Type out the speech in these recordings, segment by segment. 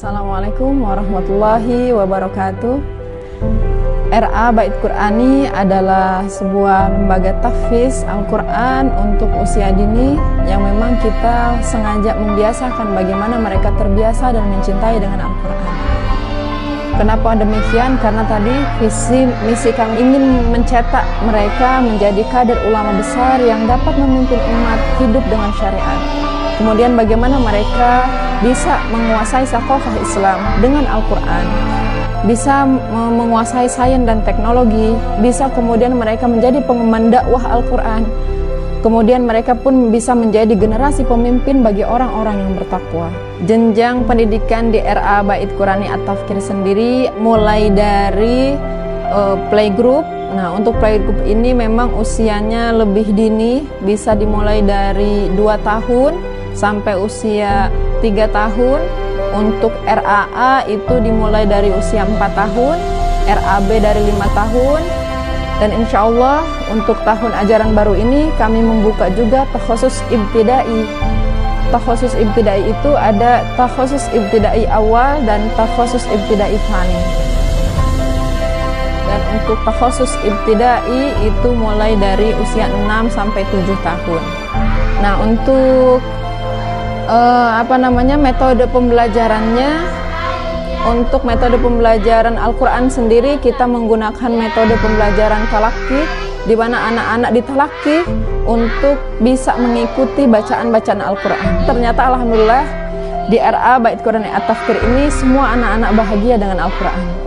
Assalamualaikum warahmatullahi wabarakatuh. RA Bait Qur'ani adalah sebuah lembaga tahfiz Al-Quran untuk usia dini yang memang kita sengaja membiasakan bagaimana mereka terbiasa dan mencintai dengan Al-Quran. Kenapa demikian? Karena tadi visi misi kami ingin mencetak mereka menjadi kader ulama besar yang dapat memimpin umat hidup dengan syariat. Kemudian bagaimana mereka bisa menguasai sakofah Islam dengan Al-Quran, bisa menguasai sains dan teknologi, bisa kemudian mereka menjadi pengemban dakwah Al-Quran, kemudian mereka pun bisa menjadi generasi pemimpin bagi orang-orang yang bertakwa. Jenjang pendidikan di RA Bait Qur'ani At-Tafkir sendiri mulai dari playgroup. Nah, untuk playgroup ini memang usianya lebih dini, bisa dimulai dari 2 tahun sampai usia 3 tahun. Untuk RAA itu dimulai dari usia 4 tahun, RAB dari 5 tahun, dan insya Allah untuk tahun ajaran baru ini kami membuka juga takhusus ibtidai. Takhusus ibtidai itu ada takhusus ibtidai awal dan takhusus ibtidai tsani. Dan untuk takhusus ibtidai itu mulai dari usia 6 sampai 7 tahun. Nah, untuk metode pembelajarannya, untuk metode pembelajaran Al-Quran sendiri kita menggunakan metode pembelajaran talaki, di mana anak-anak ditalaki untuk bisa mengikuti bacaan-bacaan Al-Quran. Ternyata alhamdulillah di RA Bait Qur'ani At-Tafkir ini semua anak-anak bahagia dengan Al-Quran.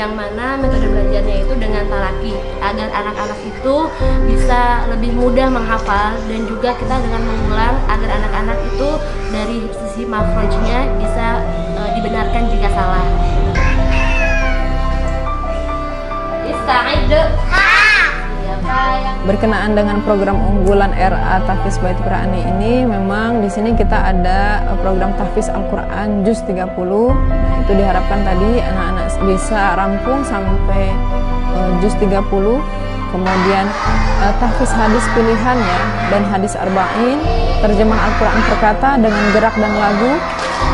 Yang mana metode belajarnya itu dengan talaki, agar anak-anak itu bisa lebih mudah menghafal, dan juga kita dengan mengulang agar anak-anak itu dari sisi makhrajnya bisa dibenarkan jika salah. Berkenaan dengan program unggulan RA Tahfiz Bait Qur'ani ini, memang di sini kita ada program tahfiz Al-Quran Juz 30. Nah, itu diharapkan tadi anak-anak bisa rampung sampai Juz 30. Kemudian tahfiz hadis pilihan ya, dan hadis arba'in, terjemah Al-Quran perkata dengan gerak dan lagu,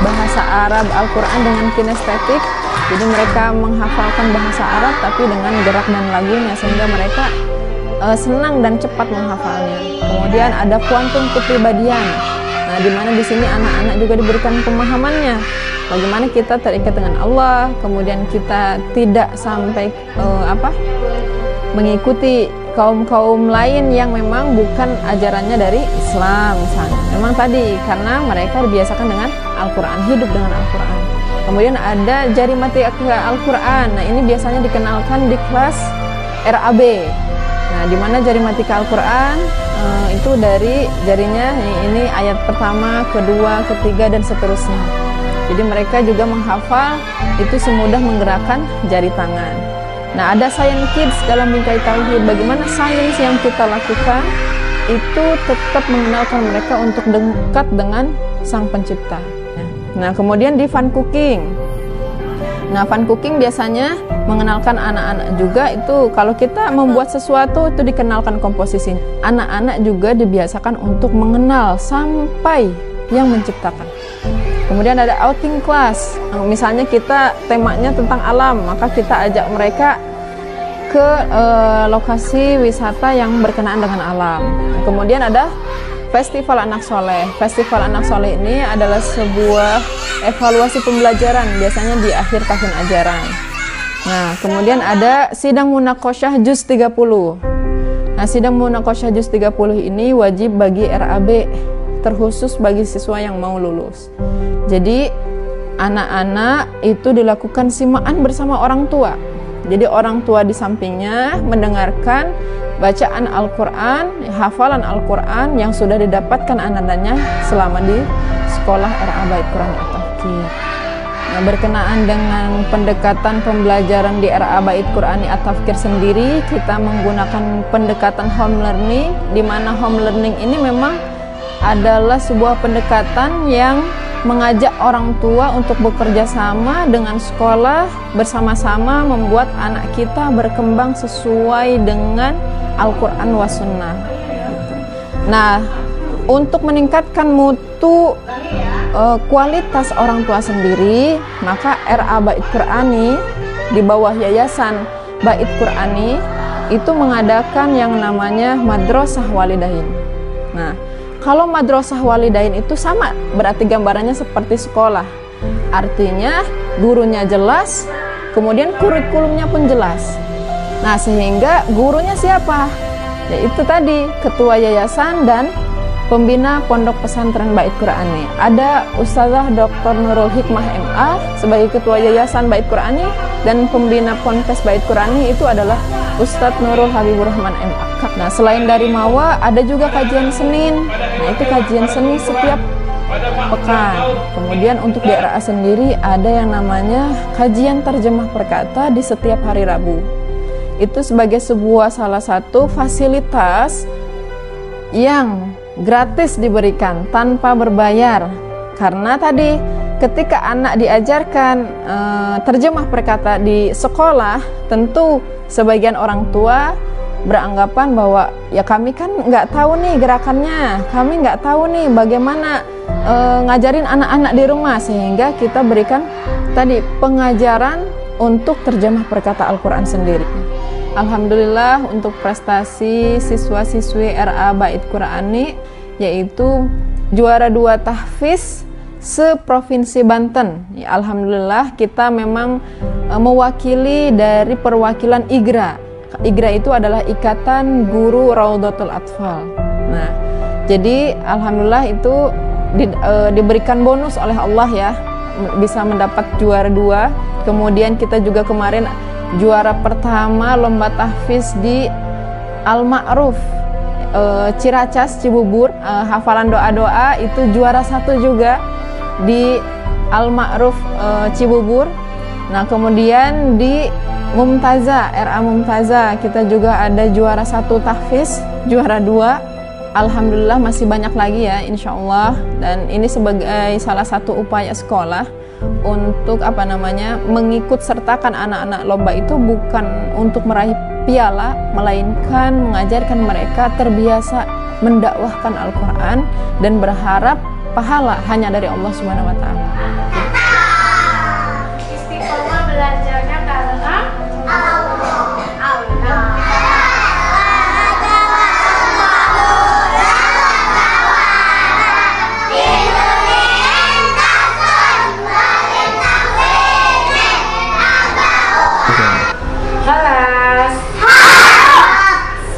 bahasa Arab Al-Quran dengan kinestetik. Jadi mereka menghafalkan bahasa Arab tapi dengan gerak dan lagunya, sehingga mereka senang dan cepat menghafalnya. Kemudian ada kuantum kepribadian. Nah, di mana di sini anak-anak juga diberikan pemahamannya. Bagaimana kita terikat dengan Allah, kemudian kita tidak sampai mengikuti kaum-kaum lain yang memang bukan ajarannya dari Islam misalnya. Memang tadi karena mereka dibiasakan dengan Al-Quran, hidup dengan Al-Quran. Kemudian ada jari mati Al-Quran. Nah, ini biasanya dikenalkan di kelas RAB. Nah, di mana jari matika Al-Quran itu dari jarinya ini ayat pertama, kedua, ketiga, dan seterusnya. Jadi mereka juga menghafal itu semudah menggerakkan jari tangan. Nah, ada Science Kids dalam bingkai tauhid. Bagaimana sains yang kita lakukan itu tetap mengenalkan mereka untuk dekat dengan Sang Pencipta. Nah, kemudian di fun cooking. Nah, fun cooking biasanya mengenalkan anak-anak juga itu kalau kita membuat sesuatu itu dikenalkan komposisi. Anak-anak juga dibiasakan untuk mengenal sampai yang menciptakan. Kemudian ada outing class. Misalnya kita temanya tentang alam, maka kita ajak mereka ke lokasi wisata yang berkenaan dengan alam. Kemudian ada Festival Anak Soleh. Festival Anak Soleh ini adalah sebuah evaluasi pembelajaran biasanya di akhir tahun ajaran. Nah, kemudian ada Sidang Munakosyah Juz 30. Nah, Sidang Munakosyah Juz 30 ini wajib bagi RAB, terkhusus bagi siswa yang mau lulus. Jadi, anak-anak itu dilakukan simaan bersama orang tua. Jadi, orang tua di sampingnya mendengarkan bacaan Al-Quran, hafalan Al-Quran yang sudah didapatkan anak-anaknya selama di sekolah RA Bait Qur'ani At-Tafkir. Nah, berkenaan dengan pendekatan pembelajaran di RA Bait Qur'ani At-Tafkir sendiri, kita menggunakan pendekatan home learning, di mana home learning ini memang adalah sebuah pendekatan yang mengajak orang tua untuk bekerja sama dengan sekolah, bersama-sama membuat anak kita berkembang sesuai dengan Al-Quran wa Sunnah. Nah, untuk meningkatkan mutu kualitas orang tua sendiri, maka RA Bait Qur'ani di bawah Yayasan Bait Qur'ani itu mengadakan yang namanya Madrasah Walidain. Nah, kalau Madrasah Walidain itu sama, berarti gambarannya seperti sekolah. Artinya gurunya jelas, kemudian kurikulumnya pun jelas. Nah, sehingga gurunya siapa? Yaitu tadi ketua yayasan dan pembina Pondok Pesantren Bait Qur'ani. Ada Ustazah Dr. Nurul Hikmah MA sebagai ketua yayasan Bait Qur'ani, dan pembina Ponpes Bait Qur'ani itu adalah Ustadz Nurul Habibur Rahman MA. Nah, selain dari Mawa ada juga kajian Senin. Nah, itu kajian Senin setiap pekan. Kemudian untuk di RA sendiri ada yang namanya kajian terjemah perkata di setiap hari Rabu. Itu sebagai sebuah salah satu fasilitas yang gratis diberikan tanpa berbayar, karena tadi ketika anak diajarkan terjemah perkata di sekolah, tentu sebagian orang tua beranggapan bahwa ya kami kan nggak tahu nih gerakannya, kami nggak tahu nih bagaimana ngajarin anak-anak di rumah, sehingga kita berikan tadi pengajaran untuk terjemah perkata Al-Quran sendiri. Alhamdulillah untuk prestasi siswa-siswi RA Bait Qur'ani yaitu juara 2 tahfiz se-Provinsi Banten. Ya, alhamdulillah kita memang mewakili dari perwakilan IGRA. IGRA itu adalah Ikatan Guru Raudhatul Atfal. Nah, jadi alhamdulillah itu diberikan bonus oleh Allah ya, bisa mendapat juara 2. Kemudian kita juga kemarin juara pertama lomba tahfiz di Al-Ma'ruf Ciracas Cibubur, hafalan doa-doa itu juara 1 juga di Al-Ma'ruf Cibubur. Nah, kemudian di Mumtaza, RA Mumtaza kita juga ada juara 1 tahfiz, juara 2. Alhamdulillah masih banyak lagi ya insyaallah, dan ini sebagai salah satu upaya sekolah untuk mengikut sertakan anak-anak lomba itu bukan untuk meraih piala, melainkan mengajarkan mereka terbiasa mendakwahkan Al-Quran dan berharap pahala hanya dari Allah Subhanahu wa Ta'ala. Istiqomah belajarnya karena Allah.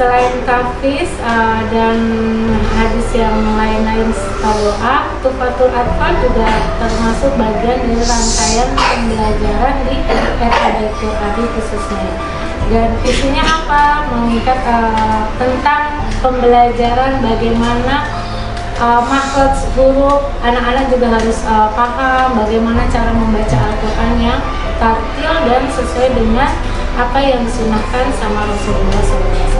Selain tahfiz dan hadis yang lain-lain doa, Tuhfatul Atfal juga termasuk bagian dari rangkaian pembelajaran di RA Bait Qur'ani khususnya. Dan isinya apa? Mengikat tentang pembelajaran bagaimana makhraj huruf, anak-anak juga harus paham bagaimana cara membaca Al-Quran yang tartil dan sesuai dengan apa yang disunahkan sama Rasulullah SAW.